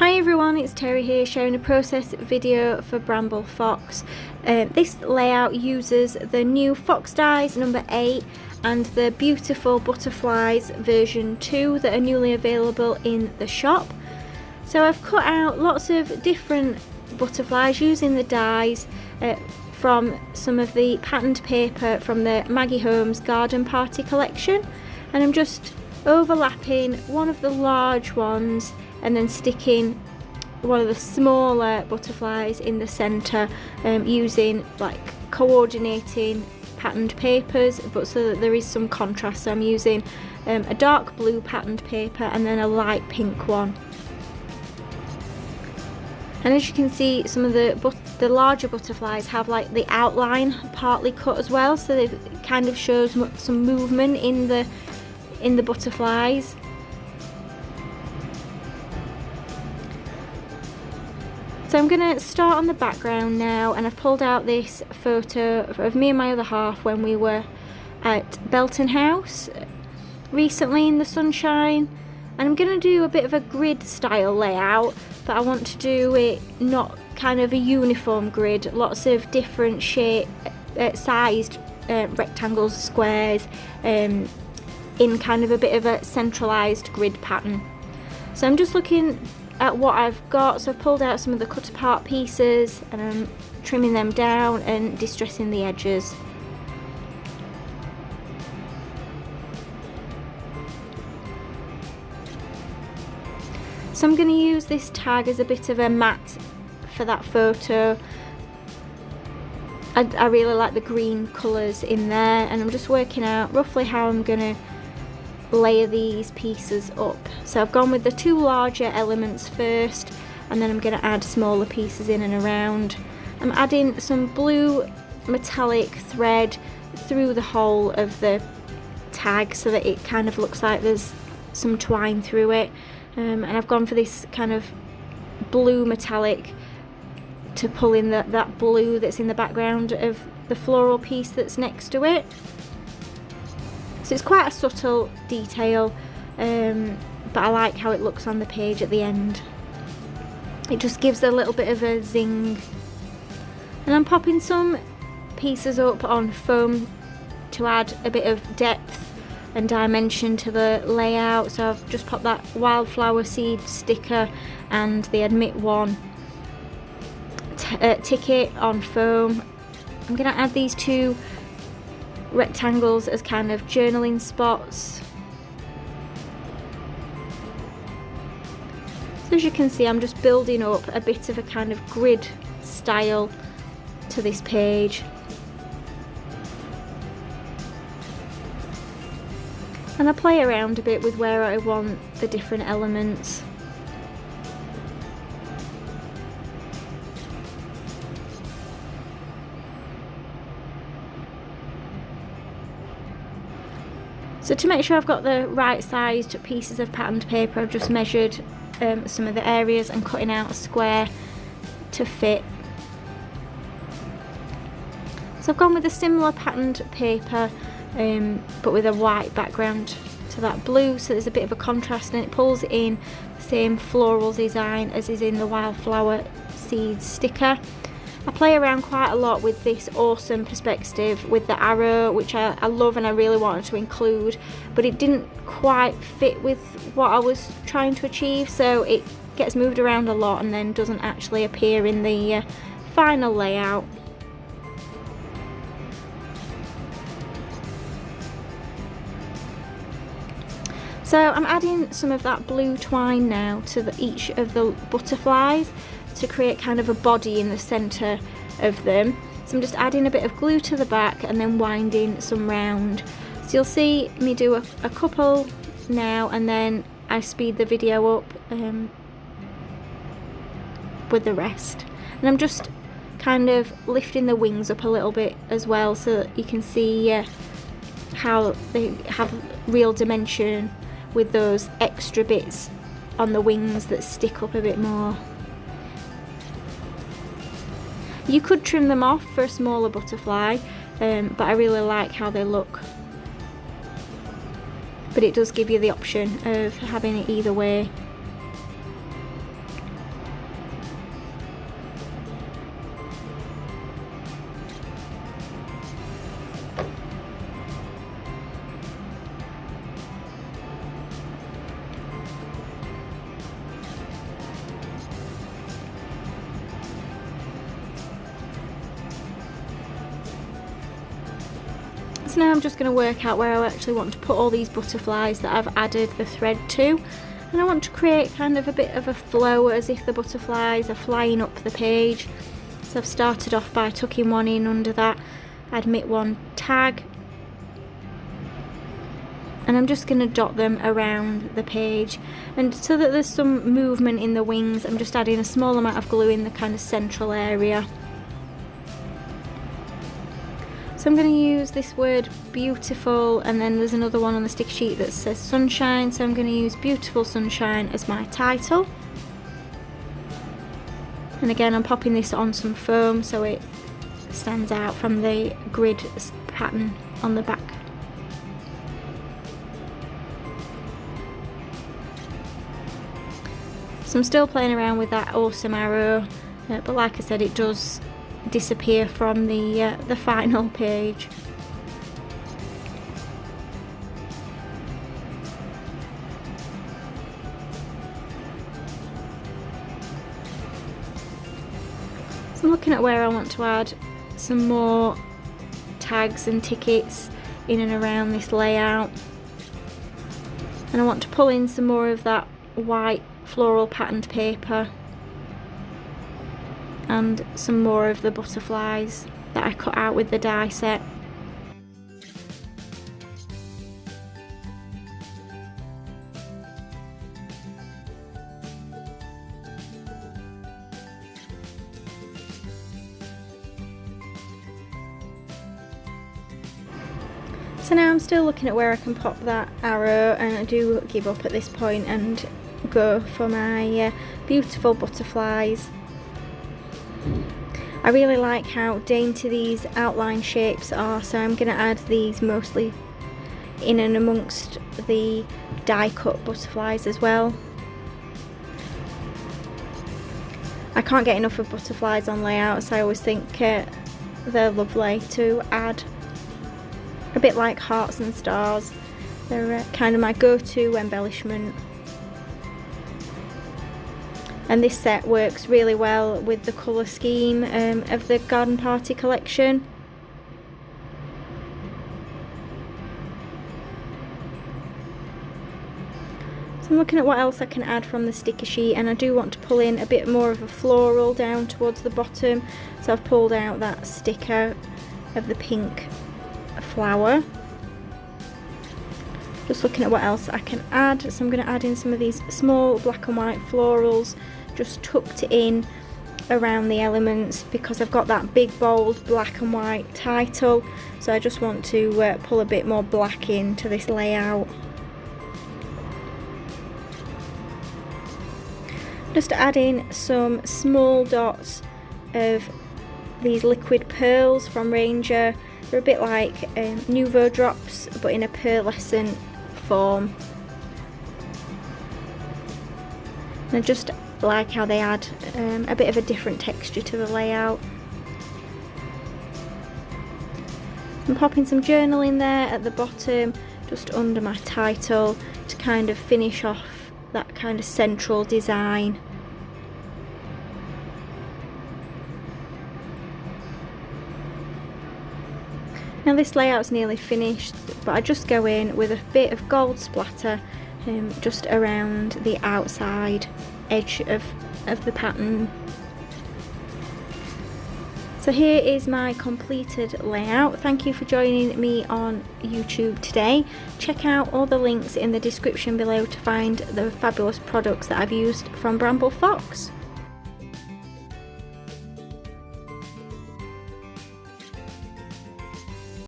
Hi everyone, it's Terry here sharing a process video for Bramble Fox. This layout uses the new Fox dies number 8 and the beautiful butterflies version 2 that are newly available in the shop. So I've cut out lots of different butterflies using the dies from some of the patterned paper from the Maggie Holmes Garden Party collection, and I'm just overlapping one of the large ones and then sticking one of the smaller butterflies in the centre, using like coordinating patterned papers, but so that there is some contrast. So I'm using a dark blue patterned paper and then a light pink one. And as you can see, some of the larger butterflies have like the outline partly cut as well, so it kind of shows some movement in the butterflies. So I'm going to start on the background now, and I've pulled out this photo of me and my other half when we were at Belton House recently in the sunshine. And I'm going to do a bit of a grid style layout, but I want to do it not kind of a uniform grid, lots of different sized rectangles, squares, in kind of a bit of a centralised grid pattern. So I'm just looking at what I've got. So I've pulled out some of the cut apart pieces and I'm trimming them down and distressing the edges. So I'm going to use this tag as a bit of a mat for that photo. I really like the green colours in there, and I'm just working out roughly how I'm going to layer these pieces up. So I've gone with the two larger elements first, and then I'm going to add smaller pieces in and around. I'm adding some blue metallic thread through the whole of the tag so that it kind of looks like there's some twine through it, and I've gone for this kind of blue metallic to pull in that blue that's in the background of the floral piece that's next to it. So it's quite a subtle detail, but I like how it looks on the page at the end. It just gives a little bit of a zing. And I'm popping some pieces up on foam to add a bit of depth and dimension to the layout. So I've just popped that wildflower seed sticker and the Admit One ticket on foam. I'm going to add these two rectangles as kind of journaling spots. So as you can see, I'm just building up a bit of a kind of grid style to this page. And I play around a bit with where I want the different elements. So to make sure I've got the right sized pieces of patterned paper, I've just measured some of the areas and cutting out a square to fit. So I've gone with a similar patterned paper, but with a white background to that blue, so there's a bit of a contrast, and it pulls in the same floral design as is in the wildflower seeds sticker. I play around quite a lot with this awesome perspective with the arrow, which I love and I really wanted to include, but it didn't quite fit with what I was trying to achieve, so it gets moved around a lot and then doesn't actually appear in the final layout. So I'm adding some of that blue twine now to each of the butterflies to create kind of a body in the centre of them. So I'm just adding a bit of glue to the back and then winding some round. So you'll see me do a couple now, and then I speed the video up with the rest. And I'm just kind of lifting the wings up a little bit as well, so that you can see how they have real dimension with those extra bits on the wings that stick up a bit more. You could trim them off for a smaller butterfly, but I really like how they look. But it does give you the option of having it either way. So now I'm just going to work out where I actually want to put all these butterflies that I've added the thread to. And I want to create kind of a bit of a flow as if the butterflies are flying up the page. So I've started off by tucking one in under that admit one tag. And I'm just going to dot them around the page, and so that there's some movement in the wings, I'm just adding a small amount of glue in the kind of central area. So I'm going to use this word beautiful, and then there's another one on the sticky sheet that says sunshine, so I'm going to use beautiful sunshine as my title. And again, I'm popping this on some foam so it stands out from the grid pattern on the back. So I'm still playing around with that awesome arrow, but like I said, it does disappear from the final page. So I'm looking at where I want to add some more tags and tickets in and around this layout, and I want to pull in some more of that white floral patterned paper and some more of the butterflies that I cut out with the die set. So now I'm still looking at where I can pop that arrow, and I do give up at this point and go for my beautiful butterflies. I really like how dainty these outline shapes are, so I'm going to add these mostly in and amongst the die cut butterflies as well. I can't get enough of butterflies on layouts. I always think they're lovely to add. A bit like hearts and stars, they're kind of my go-to embellishment. And this set works really well with the colour scheme of the Garden Party collection. So I'm looking at what else I can add from the sticker sheet, and I do want to pull in a bit more of a floral down towards the bottom. So I've pulled out that sticker of the pink flower. Just looking at what else I can add. So I'm going to add in some of these small black and white florals, just tucked in around the elements, because I've got that big bold black and white title, so I just want to pull a bit more black into this layout. Just add in some small dots of these liquid pearls from Ranger. They're a bit like Nouveau drops, but in a pearlescent form. And I just like how they add a bit of a different texture to the layout. I'm popping some journal in there at the bottom, just under my title, to kind of finish off that kind of central design. Now this layout's nearly finished, but I just go in with a bit of gold splatter just around the outside edge of the pattern. So here is my completed layout. Thank you for joining me on YouTube today. Check out all the links in the description below to find the fabulous products that I've used from Bramble Fox.